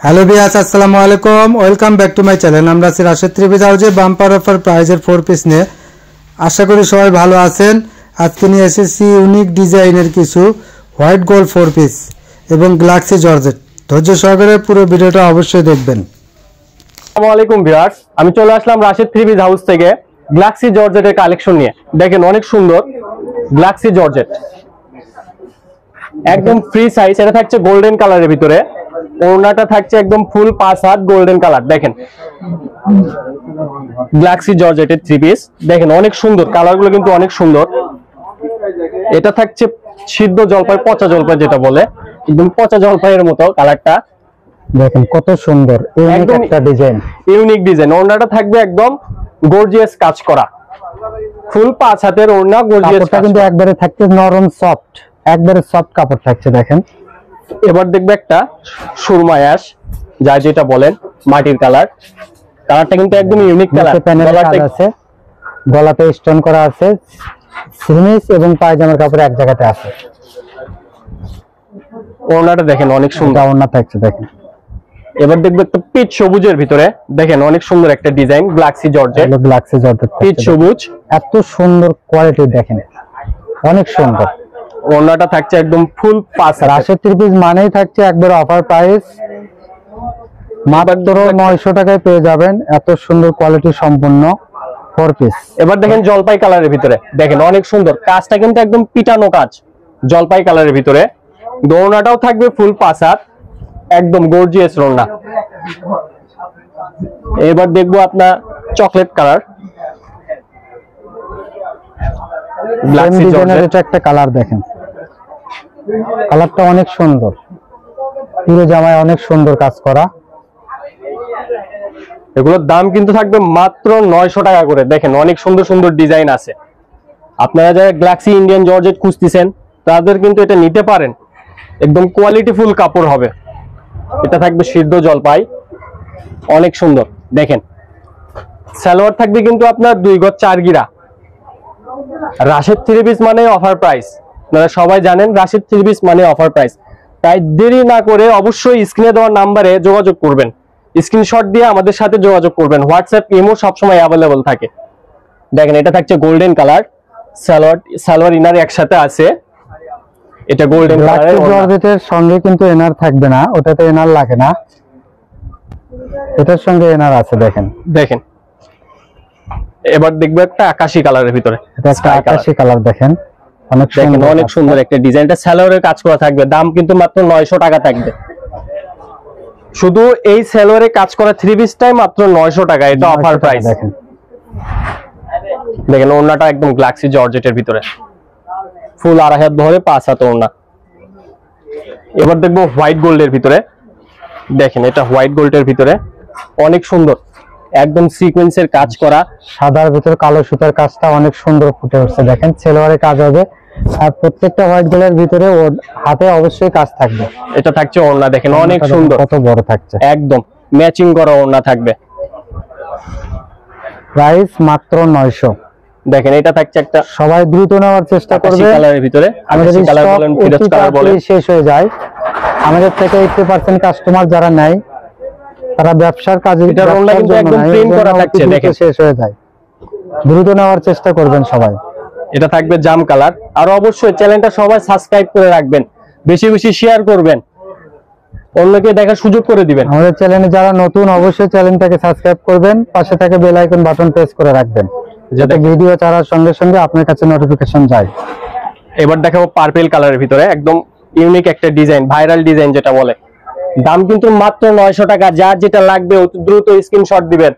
Hello viewers, আসসালামু আলাইকুম। Welcome back to my channel. আমরা আছি রাশেদ থ্রি পিস হাউসে বাম্পার অফার প্রাইজের 4 পিস নিয়ে। আশা করি সবাই ভালো আছেন। আজকে নিয়ে এসেছি ইউনিক ডিজাইনের কিছু হোয়াইট গোল্ড 4 পিস এবং গ্লাক্সি জর্জেট। ধৈর্য সহকারে পুরো ভিডিওটা অবশ্যই দেখবেন। আসসালামু আলাইকুম ভিউয়ার্স, আমি চলে আসলাম রাশেদ থ্রি পিস হাউস থেকে গ্লাক্সি জর্জেটের কালেকশন নিয়ে। দেখেন অনেক সুন্দর গ্লাক্সি জর্জেট, একদম ফ্রি সাইজ। এটা থাকছে গোল্ডেন কালারের ভিতরে, ওড়নাটা থাকছে একদম ফুল 5 হাত গোল্ডেন কালার। দেখেন গ্লাক্সি জর্জেটের থ্রি পিস, দেখেন অনেক সুন্দর, কালারগুলো কিন্তু অনেক সুন্দর। এটা থাকছে সিদ্ধ জলপাই, পচা জলপাই যেটা বলে, একদম পচা জলপাইয়ের মতো কালারটা। দেখেন কত সুন্দর একটা ডিজাইন, ইউনিক ডিজাইন। ওড়নাটা থাকবে একদম গর্জিয়াস কাজ করা, ফুল 5 হাতের ওড়না, গর্জিয়াস কাপড়টা কিন্তু একবারে থাকছে নরম সফট, একবারে সফট কাপড় থাকছে। দেখেন এবার দেখবে একটা সুরমা অ্যাশ, যা যেটা বলেন মাটির কালার। কালারটা কিন্তু একদম ইউনিক কালার। আছে গলাতে স্টোন করা আছে, সিমিস এবং পায়জামার কাপড় এক জায়গাতে আছে। ওড়নাটা দেখেন অনেক সুন্দর ওড়না থাকছে। দেখেন এবার দেখবে একটা পিচ সবুজের ভিতরে, দেখেন অনেক সুন্দর একটা design, galaxy georgette. Galaxy georgette পিচ সবুজ, এত সুন্দর কোয়ালিটি, দেখেন অনেক সুন্দর। ওড়নাটা থাকছে একদম ফুল 5 হাত। রাশেদ থ্রি পিস মানেই থাকছে একবার অফার প্রাইস, মাত্র 900 টাকায় পেয়ে যাবেন এত সুন্দর কোয়ালিটি সম্পন্ন 4 পিস। এবার দেখেন জলপাই কালারের ভিতরে, দেখেন অনেক সুন্দর কাজটা কিন্তু একদম পিটানো কাজ, জলপাই কালারের ভিতরে। ওড়নাটাও থাকবে ফুল 5 হাত, একদম গর্জিয়াস ওড়না। এবার দেখবো আপনার চকলেট কালার, গ্লাক্সি জর্জেট। এটা একটা কালার, দেখেন কালারটা অনেক সুন্দর, পুরো জামায় অনেক সুন্দর কাজ করা। এগুলোর দাম কিন্তু থাকবে মাত্র 900 টাকা করে। দেখেন অনেক সুন্দর সুন্দর ডিজাইন আছে। আপনারা যারা গ্লাক্সি ইন্ডিয়ান জর্জেট খুঁজতেছেন তাদের কিন্তু এটা নিতে পারেন, একদম কোয়ালিটি ফুল কাপড় হবে। এটা থাকবে সিদ্ধ জলপাই, অনেক সুন্দর। দেখেন সালোয়ার থাকবে কিন্তু আপনার 2 গজ 4 গিরা। রাশেদ থ্রি পিস মানে অফার প্রাইস, আপনারা সবাই জানেন রাশেদ থ্রি পিস মানে অফার প্রাইস। তাই দেরি না করে অবশ্যই স্ক্রিনে দেওয়া নাম্বারে যোগাযোগ করবেন, স্ক্রিনশট দিয়ে আমাদের সাথে যোগাযোগ করবেন। হোয়াটসঅ্যাপ ইমো সবসময় অ্যাভেলেবল থাকে। দেখেন এটা থাকছে গোল্ডেন কালার, সালোয়ার ইনার একসাথে আছে। এটা গোল্ডেন কালারের জর্জেটের সঙ্গে কিন্তু এনার থাকবে না, ওটাতে এনার লাগে না, এটার সঙ্গে এনার আছে। দেখেন দেখেন এবার দেখবো একটা আকাশী কালারের ভিতরে, এটা একটা আকাশী কালার। দেখেন অনেক সুন্দর একটা ডিজাইন। এটা সালোয়ারের কাজ করা থাকবে, দাম কিন্তু মাত্র 900 টাকা থাকবে। শুধু এই সালোয়ারে কাজ করা থ্রি পিসটাই মাত্র 900 টাকা, এটা অফার প্রাইস। দেখেন ওড়নাটা একদম গ্লাক্সি জর্জেটের ভিতরে, ফুল 2.5 হাত ধরে 5 হাত ওড়না। এবার দেখবো হোয়াইট গোল্ডের ভিতরে। দেখেন এটা হোয়াইট গোল্ডের ভিতরে অনেক সুন্দর, একদম সিকোয়েন্সের কাজ করা, সাদার ভিতরে কালো সুতার কাজটা অনেক সুন্দর ফুটে উঠছে। দেখেন সেলোয়ারে কাজ হবে, আর প্রত্যেকটা হোয়াইট গোল্ডের ভিতরে ওর হাতে অবশ্যই কাজ থাকবে। এটা থাকছে ওড়না, দেখেন অনেক সুন্দর, কত বড় থাকছে, একদম ম্যাচিং করা ওড়না থাকবে। প্রাইস মাত্র 900। দেখেন এটা থাকছে একটা, সবাই দ্রুত নেওয়ার চেষ্টা করবে। কালারের ভিতরে আকাশী কালার বলেন, ফিরোজ কালার বলেন, শেষ হয়ে যায়। আমাদের থেকে 80% কাস্টমার যারা নেয় তারা ব্যবসার কাজে, এটা ওড়না কিন্তু একদম প্রিন্ট করা থাকছে। দেখেন শেষ হয়ে যায়, দ্রুত নেওয়ার চেষ্টা করবেন সবাই। এটা থাকবে জাম কালার। আর অবশ্যই চ্যানেলটা সবাই সাবস্ক্রাইব করে রাখবেন, বেশি বেশি শেয়ার করবেন, অন্যকে দেখার সুযোগ করে দিবেন। আমাদের চ্যানেলে যারা নতুন অবশ্যই চ্যানেলটাকে সাবস্ক্রাইব করবেন, পাশে থাকে বেল আইকন বাটন প্রেস করে রাখবেন, যাতে ভিডিও ছাড়ার সঙ্গে সঙ্গে আপনার কাছে নোটিফিকেশন যায়। এবার দেখাবো পার্পল কালারের ভিতরে, একদম ইউনিক একটা ডিজাইন, ভাইরাল ডিজাইন যেটা বলে। দাম কিন্তু মাত্র 900 টাকা। যার যেটা লাগবে অতি দ্রুত স্ক্রিনশট দিবেন,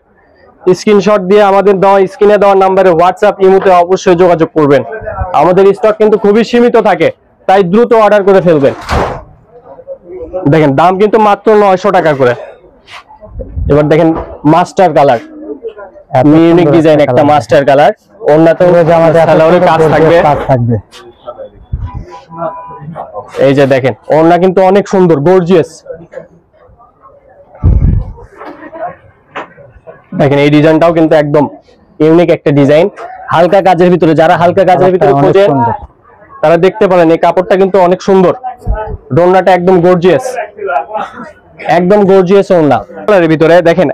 স্ক্রিনশট দিয়ে আমাদের দেওয়া স্ক্রিনে দেওয়া নাম্বারে হোয়াটসঅ্যাপ ইমোতে অবশ্যই যোগাযোগ করবেন। আমাদের স্টক কিন্তু খুবই সীমিত থাকে, তাই দ্রুত অর্ডার করে ফেলবেন। দেখেন দাম কিন্তু মাত্র 900 টাকা করে। এবার দেখেন মাস্টার কালার, ইউনিক ডিজাইন একটা মাস্টার কালার। ওড়নাতেও সালোয়ারের কাজ থাকবে। এই যে দেখেন ওড়না কিন্তু অনেক সুন্দর, গর্জিয়াস। দেখেন এই ডিজাইনটাও কিন্তু একদম ইউনিক একটা ডিজাইন, হালকা কাজের ভিতরে। যারা হালকা কাজের ভিতরে খোঁজেন তারা দেখতে পারেন, এই কাপড়টা কিন্তু অনেক সুন্দর, ওড়নাটা একদম গর্জিয়াস। একদম গর্জিয়াস ওড়না কালারের ভিতরে দেখেন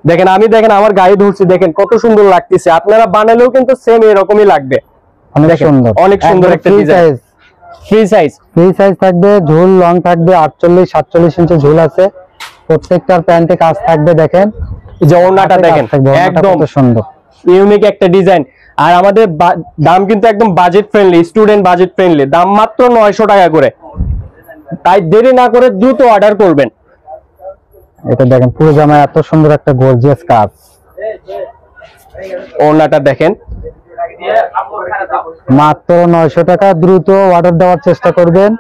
দেখেন আমি দেখেন আমার গায়ে ধরছি দেখেন কত সুন্দর লাগতেছে আপনারা বানালেও কিন্তু সেম এরকমই লাগবে অনেক সুন্দর একটা ডিজাইন ফ্রি সাইজ থাকবে ঝুল লং থাকবে 48-47 ইঞ্চি ঝুল আছে প্রত্যেকটার প্যান্টে কাজ থাকবে দেখেন এই যে ওড়নাটা দেখেন একদম সুন্দর ইউনিক একটা ডিজাইন আর আমাদের দাম কিন্তু একদম budget friendly student budget friendly দাম মাত্র 900 টাকা করে তাই দেরি না করে দ্রুত অর্ডার করবেন এটা দেখেন পুরো জামায় এত সুন্দর একটা গর্জিয়াস কাজ ওড়নাটা দেখেন মাত্র 900 টাকা দ্রুত অর্ডার দেওয়ার চেষ্টা করবেন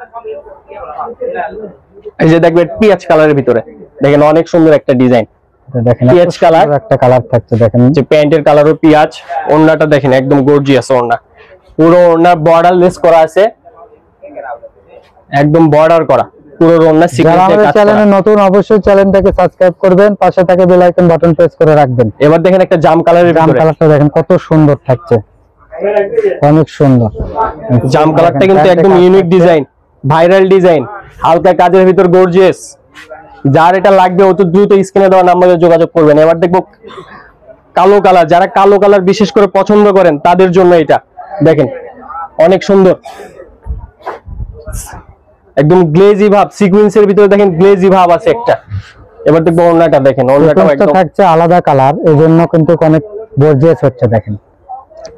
এই যে দেখবেন পিয়াজ কালারের ভিতরে দেখেন অনেক সুন্দর একটা ডিজাইন দেখেন পিয়াজ কালার একটা কালার থাকছে দেখেন যে প্যান্টের কালারও পিয়াজ ওড়নাটা দেখেন একদম গর্জিয়াস ওড়না পুরো ওড়না বর্ডার লেস করা আছে একদম বর্ডার করা পুরো ওড়না সিকোয়েন্সে কাজ করা চ্যানেলে নতুন অবশ্যই চ্যানেলটাকে সাবস্ক্রাইব করবেন পাশে থাকে বেল আইকন বাটন প্রেস করে রাখবেন এবার দেখেন একটা জাম কালারের জাম ভিতরে কালারটা দেখেন কত সুন্দর থাকছে অনেক সুন্দর জাম কালারটা কিন্তু একদম ইউনিক ডিজাইন ভাইরাল ডিজাইন হালকা কাজের ভিতর গর্জিয়াস যার এটা লাগবে অত দ্রুত স্ক্রিনে দেওয়া নম্বরে যোগাযোগ করবেন এবার দেখবো কালো কালার যারা কালো কালার বিশেষ করে পছন্দ করেন তাদের জন্য এটা দেখেন অনেক সুন্দর একদম গ্লেজি ভাব সিকোয়েন্সের ভিতরে দেখেন গ্লেজি ভাব আছে একটা এবার দেখবো ওড়নাটা দেখেন ওড়নাটাও একদম থাকছে আলাদা কালার এজন্য কিন্তু অনেক গর্জিয়াস হচ্ছে দেখেন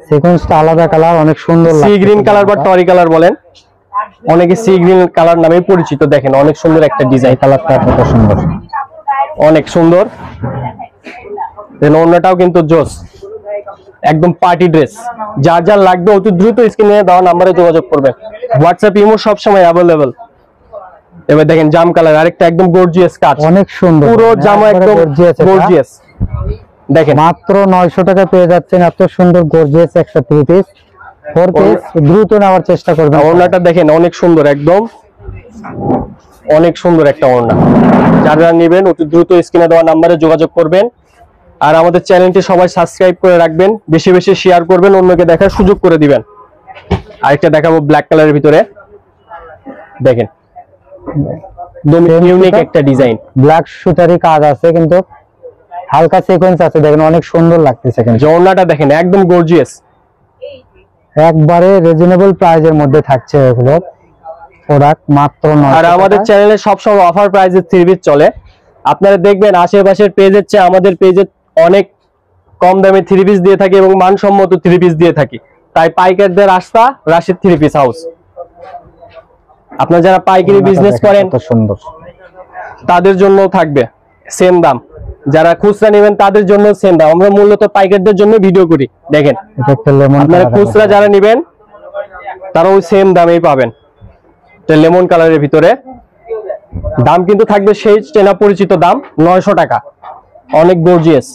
সিকোয়েন্সটা আলাদা কালার অনেক সুন্দর লাগছে সি গ্রিন কালার বা টরি কালার বলেন অনেকে সি গ্রিন কালার নামে পরিচিত দেখেন অনেক সুন্দর একটা ডিজাইন কালারটা কত সুন্দর অনেক সুন্দর দেন ওড়নাটাও কিন্তু জোস একদম পার্টি ড্রেস যার যার লাগবে অতি দ্রুত স্ক্রিনে দেওয়া নম্বরে যোগাযোগ করবেন হোয়াটসঅ্যাপ ইমো সব সময় अवेलेबल এবার দেখেন জাম কালার আরেকটা একদম গর্জিয়াস কাজ অনেক সুন্দর পুরো জামা একদম গর্জিয়াস দেখেন মাত্র 900 টাকা পেয়ে যাচ্ছেন এত সুন্দর গর্জিয়াস একটা থ্রি পিস ফোর পিস দ্রুত নেওয়ার চেষ্টা করবেন ওড়নাটা দেখেন অনেক সুন্দর একদম অনেক সুন্দর একটা ওড়না যারা নেবেন অতি দ্রুত স্ক্রিনে দেওয়া নম্বরে যোগাযোগ করবেন আর আমাদের চ্যানেলটি সবাই সাবস্ক্রাইব করে রাখবেন বেশি বেশি শেয়ার করবেন অন্যকে দেখার সুযোগ করে দিবেন আরেকটা দেখাবো ব্ল্যাক কালারের ভিতরে দেখেন ইউনিক একটা ডিজাইন ব্ল্যাক সুতারি কাজ আছে কিন্তু হালকা সিকোয়েন্স আছে দেখেন অনেক সুন্দর লাগতেছে কিন্তু ওড়নাটা দেখেন একদম গর্জিয়াস একবারে রিজনেবল প্রাইজের মধ্যে থাকছে এগুলো প্রোডাক্ট মাত্র 900 আর আমাদের চ্যানেলে সব সময় অফার প্রাইসে থ্রি পিস চলে আপনারা দেখবেন আশেপাশের পেজের চেয়ে আমাদের পেজে অনেক কম দামে থ্রি পিস দিয়ে থাকি এবং মানসম্মত থ্রি পিস দিয়ে থাকি তাই পাইকারদের রাস্তা রাশিদ থ্রি পিস হাউস আপনারা যারা পাইকারি বিজনেস করেন কত সুন্দর তাদের জন্য থাকবে সেম দাম যারা খুচরা নেবেন তাদের জন্য সেম দাম আমরা মূলত পাইকারদের জন্য ভিডিও করি দেখেন এটা একটা লেমন আপনারা খুচরা যারা নেবেন তারা ওই সেম দামেই পাবেন এটা লেমন কালারের ভিতরে দাম কিন্তু থাকবে সেই চেনা পরিচিত দাম 900 টাকা অনেক গর্জিয়াস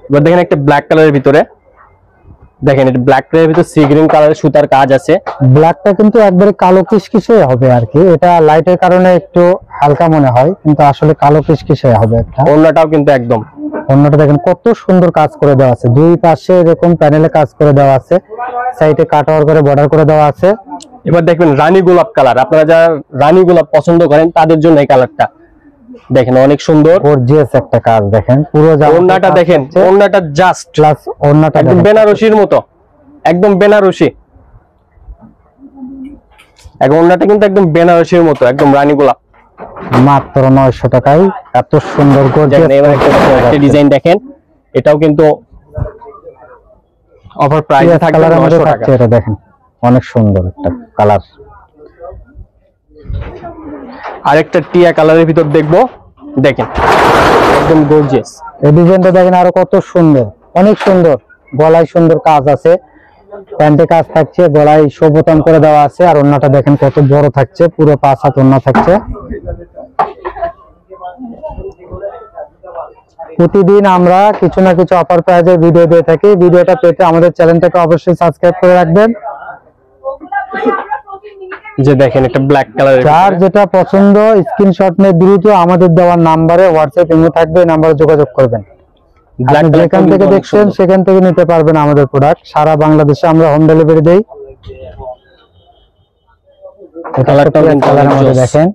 এবার দেখেন একটা ব্ল্যাক কালারের ভিতরে দেখেন এটা ব্ল্যাক কালারের ভিতরে সি গ্রিন কালারের সুতার কাজ আছে ব্ল্যাকটা কিন্তু একবারে কালো কিসকিসে হবে আর কি এটা লাইটের কারণে একটু হালকা মনে হয় কিন্তু আসলে কালো কিসকিসে হবে একটা ওড়নাটাও কিন্তু একদম ওড়নাটা দেখেন কত সুন্দর কাজ করে দেওয়া আছে দুই পাশে এরকম প্যানেলে কাজ করে দেওয়া আছে সাইডে কাটওয়ার করে বর্ডার করে দেওয়া আছে এবার দেখবেন রানী গোলাপ কালার আপনারা যারা রানী গোলাপ পছন্দ করেন তাদের জন্য এই কালারটা দেখেন অনেক সুন্দর গর্জিয়াস একটা কাজ দেখেন পুরো ওড়নাটা দেখেন ওড়নাটা জাস্ট প্লাস ওড়নাটা একদম বেনারসির মতো একদম বেনারসি এখন ওড়নাটা কিন্তু একদম বেনারসির মতো একদম রানী গোলাপ মাত্র 900 টাকায় এত সুন্দর গর্জিয়াস এবার একটা ডিজাইন দেখেন এটাও কিন্তু অফার প্রাইস থাকবে 900 টাকা এটা দেখেন অনেক সুন্দর একটা কালার আরেকটা টিয়া কালারের ভিতর দেখবো দেখেন একদম গর্জিয়াস এই ডিজাইনটা দেখেন আরো কত সুন্দর অনেক সুন্দর গলায় সুন্দর কাজ আছে প্যান্টে কাজ থাকছে গলায় শোবোতাম করে দেওয়া আছে আর ওড়নাটা দেখেন কত বড় থাকছে পুরো 5 হাত ওড়না থাকছে প্রতিদিন আমরা কিছু না কিছু অফার প্রাইজের ভিডিও দিয়ে থাকি ভিডিওটা পেতে আমাদের চ্যানেলটাকে অবশ্যই সাবস্ক্রাইব করে রাখবেন যে দেখেন একটা ব্ল্যাক কালারের যার যেটা পছন্দ স্ক্রিনশট নিয়ে দ্রুত আমাদের দেওয়া নম্বরে হোয়াটসঅ্যাপ ইমো থাকবে নম্বরে যোগাযোগ করবেন যেখান থেকে দেখছেন সেখান থেকে নিতে পারবেন আমাদের প্রোডাক্ট সারা বাংলাদেশে আমরা হোম ডেলিভারি দেই কালারটা দেখেন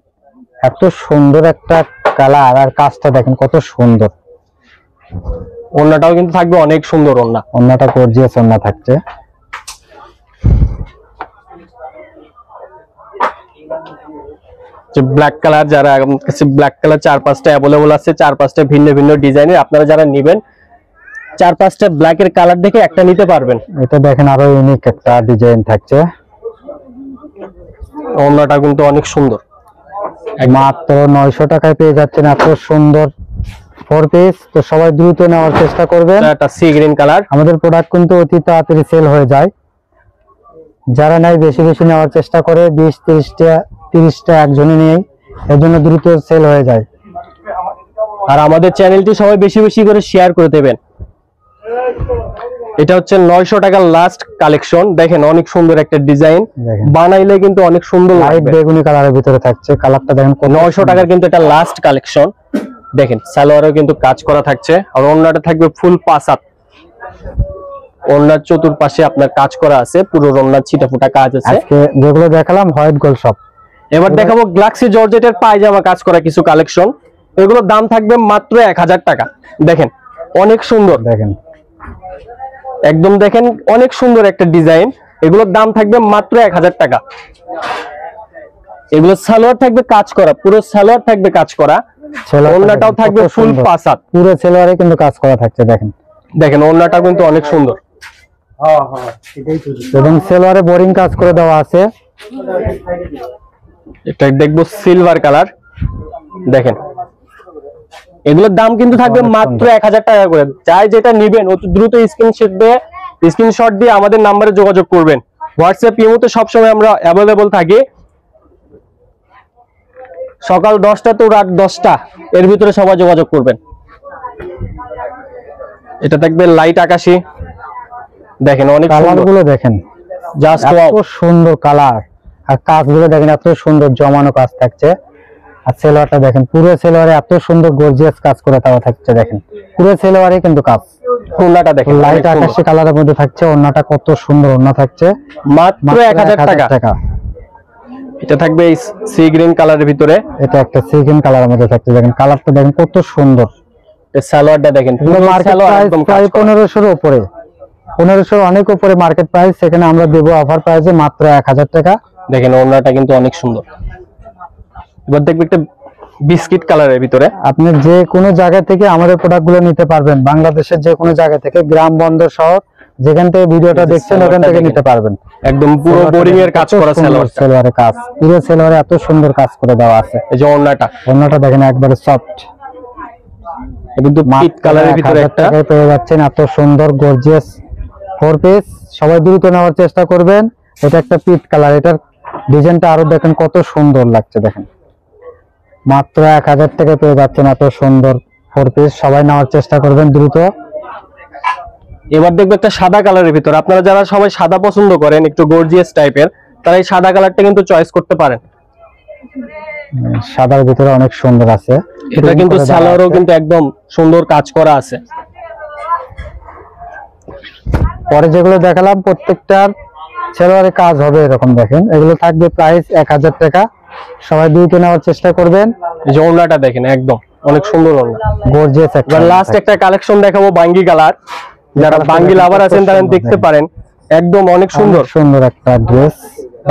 এত সুন্দর একটা কালার, আর কাজটা দেখেন কত সুন্দর। ওড়নাটাও কিন্তু থাকবে অনেক সুন্দর ওড়না, ওড়নাটা গর্জিয়াস ওড়না থাকছে। যে ব্ল্যাক কালার, যারা কাছে ব্ল্যাক কালার 4-5টা অ্যাভেলেবল আছে, 4-5টা ভিন্ন ভিন্ন ডিজাইনের। আপনারা যারা নেবেন 4-5টা ব্ল্যাকের কালার দেখে একটা নিতে পারবেন। এটা দেখেন আরো ইউনিক একটা ডিজাইন থাকছে। ওড়নাটা কিন্তু অনেক সুন্দর, মাত্র 900 টাকায় পেয়ে যাচ্ছেন এত সুন্দর 4 পিস। তো সবাই দ্রুত নেওয়ার চেষ্টা করবেন। এটা সি গ্রিন কালার। আমাদের প্রোডাক্ট কিন্তু অতি তাড়াতাড়ি সেল হয়ে যায়। যারা নাই বেশি বেশি নেওয়ার চেষ্টা করে, 20-30টা একজনে নেই, এর জন্য দ্রুত সেল হয়ে যায়। আর আমাদের চ্যানেলটি সবাই বেশি বেশি করে শেয়ার করে দেবেন। এটা হচ্ছে 900 টাকার লাস্ট কালেকশন। দেখেন অনেক সুন্দর একটা ডিজাইন, বানাইলে কিন্তু অনেক সুন্দর লাইট বেগুনি কালারের ভিতরে থাকছে। কালারটা দেখেন 900 টাকার কিন্তু এটা লাস্ট কালেকশন। দেখেন সালোয়ারেও কিন্তু কাজ করা থাকছে, আর ওড়নাটা থাকবে ফুল 5 হাত। ওড়নার চতুর্পাশে আপনার কাজ করা আছে, পুরো ওড়নার ছিটাফোঁটা কাজ আছে। আজকে যেগুলো দেখালাম হোয়াইট গোল্ড সব। এবার দেখাবো গ্লাক্সি জর্জেটের পায়জামা কাজ করা কিছু কালেকশন। এগুলোর দাম থাকবে মাত্র 1000 টাকা। দেখেন অনেক সুন্দর, দেখেন একদম দেখেন অনেক সুন্দর একটা ডিজাইন। এগুলোর দাম থাকবে মাত্র 1000 টাকা। এগুলো সালোয়ার থাকবে কাজ করা, পুরো সালোয়ার থাকবে কাজ করা। ওড়নাটাও থাকবে ফুল 5 হাত, পুরো সালোয়ারে কিন্তু কাজ করা থাকছে। দেখেন দেখেন ওড়নাটা কিন্তু অনেক সুন্দর, এবং সালোয়ারে বোরিং কাজ করে দেওয়া আছে। এটা দেখবো সিলভার কালার। দেখেন এগুলোর দাম কিন্তু থাকবে মাত্র 1000 টাকা করে। যাই যেটা নেবেন অতি দ্রুত স্ক্রিনশট দিয়ে আমাদের নম্বরে যোগাযোগ করবেন। হোয়াটসঅ্যাপ ইমোতে সবসময় আমরা অ্যাভেলেবল থাকি। সকাল 10টা তো রাত 10টা, এর ভিতরে সবাই যোগাযোগ করবেন। এটা থাকবে লাইট আকাশী। দেখেন অনেক কালারগুলো দেখেন, জাস্ট এত সুন্দর কালার, আর কাজগুলো দেখেন এত সুন্দর জমানো কাজ থাকছে। আর সেলোয়ারটা দেখেন, পুরো সেলোয়ারে এত সুন্দর গর্জিয়াস কাজ করে দেওয়া থাকছে। দেখেন পুরো সেলোয়ারে কিন্তু কাজ। ওড়নাটা দেখেন লাইট আকাশী কালারের মধ্যে থাকছে। ওড়নাটা কত সুন্দর ওড়না থাকছে, মাত্র 1000 টাকা। এটা থাকবে এই সি গ্রিন কালারের ভিতরে। এটা একটা সি গ্রিন কালারের মধ্যে থাকছে। দেখেন কালারটা দেখেন কত সুন্দর। এই সালোয়ারটা দেখেন, মার্কেট প্রাইস প্রায় 1500 এর উপরে, 1500 অনেক উপরে মার্কেট প্রাইস। সেখানে আমরা দেব অফার প্রাইসে মাত্র 1000 টাকা। দেখেন ওড়নাটা কিন্তু অনেক সুন্দর। এবার দেখবে একটা বিস্কিট কালারের ভিতরে। আপনি যে কোনো জায়গা থেকে আমাদের প্রোডাক্টগুলো নিতে পারবেন, বাংলাদেশের যে কোনো জায়গা থেকে, গ্রাম বন্দর শহর যেখান থেকে ভিডিওটা দেখছেন ওখান থেকে নিতে পারবেন। একদম পুরো বোরিং এর কাজ করা সালোয়ারে কাজ, পুরো সালোয়ারে এত সুন্দর কাজ করে দেওয়া আছে। এই যে ওড়নাটা দেখেন একবারে সফট, কিন্তু পিট কালারের ভিতরে একটা পেয়ে যাচ্ছেন এত সুন্দর গর্জিয়াস 4 পিস। সবাই দ্রুত নেওয়ার চেষ্টা করবেন। এটা একটা পিট কালার, এটার ডিজাইনটা আরো দেখেন কত সুন্দর লাগছে। দেখেন মাত্র 1000 টাকা পেয়ে যাচ্ছেন এত সুন্দর 4 পিস। সবাই নেওয়ার চেষ্টা করবেন দ্রুত। এবার দেখবো একটা সাদা কালারের ভিতর। আপনারা যারা সবাই সাদা পছন্দ করেন, একটু গর্জিয়াস টাইপের, তারা এই সাদা কালারটা কিন্তু চয়েস করতে পারেন। সাদার ভিতরে অনেক সুন্দর আছে। এটা কিন্তু সালোয়ারও কিন্তু একদম সুন্দর কাজ করা আছে। পরে যেগুলো দেখালাম প্রত্যেকটার সালোয়ারে কাজ হবে এরকম। দেখেন এগুলো থাকবে প্রাইস 1000 টাকা। সবাই দ্রুত নেওয়ার চেষ্টা করবেন। এই যে ওড়নাটা দেখেন একদম অনেক সুন্দর ওড়না, গর্জিয়াস একটা। লাস্ট একটা কালেকশন দেখাবো বাঙ্গি কালার। যারা বাঙ্গি লাভার আছেন তারা দেখতে পারেন, একদম অনেক সুন্দর সুন্দর একটা ড্রেস।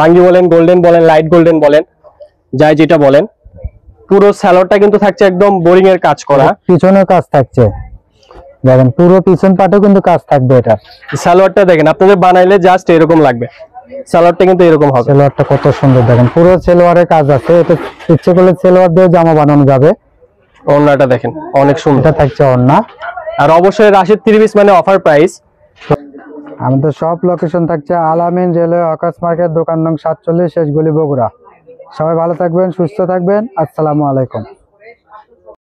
বাঙ্গি বলেন, গোল্ডেন বলেন, লাইট গোল্ডেন বলেন, যাই যেটা বলেন। পুরো সালোয়ারটা কিন্তু থাকছে একদম বোরিং এর কাজ করা, পিছনেও কাজ থাকছে। দেখেন পুরো পিছন পাটেও কিন্তু কাজ থাকবে। এটা সালোয়ারটা দেখেন, আপনাদের বানাইলে জাস্ট এরকম লাগবে। সালোয়ারটা কিন্তু এরকম হবে। সালোয়ারটা কত সুন্দর দেখেন, পুরো সালোয়ারে কাজ আছে। এটা ইচ্ছে করলে সালোয়ার দিয়ে জামা বানানো যাবে। ওড়নাটা দেখেন অনেক সুন্দর, এটা থাকছে ওড়না। আর অবশ্যই রাশিদ 3 পিস মানে অফার প্রাইস। আমাদের সব লোকেশন থাকছে আলামিন রেলওয়ে আকাশ মার্কেট, দোকান নং 47, শেষ গলি, বগুড়া। সবাই ভালো থাকবেন, সুস্থ থাকবেন। আসসালামু আলাইকুম।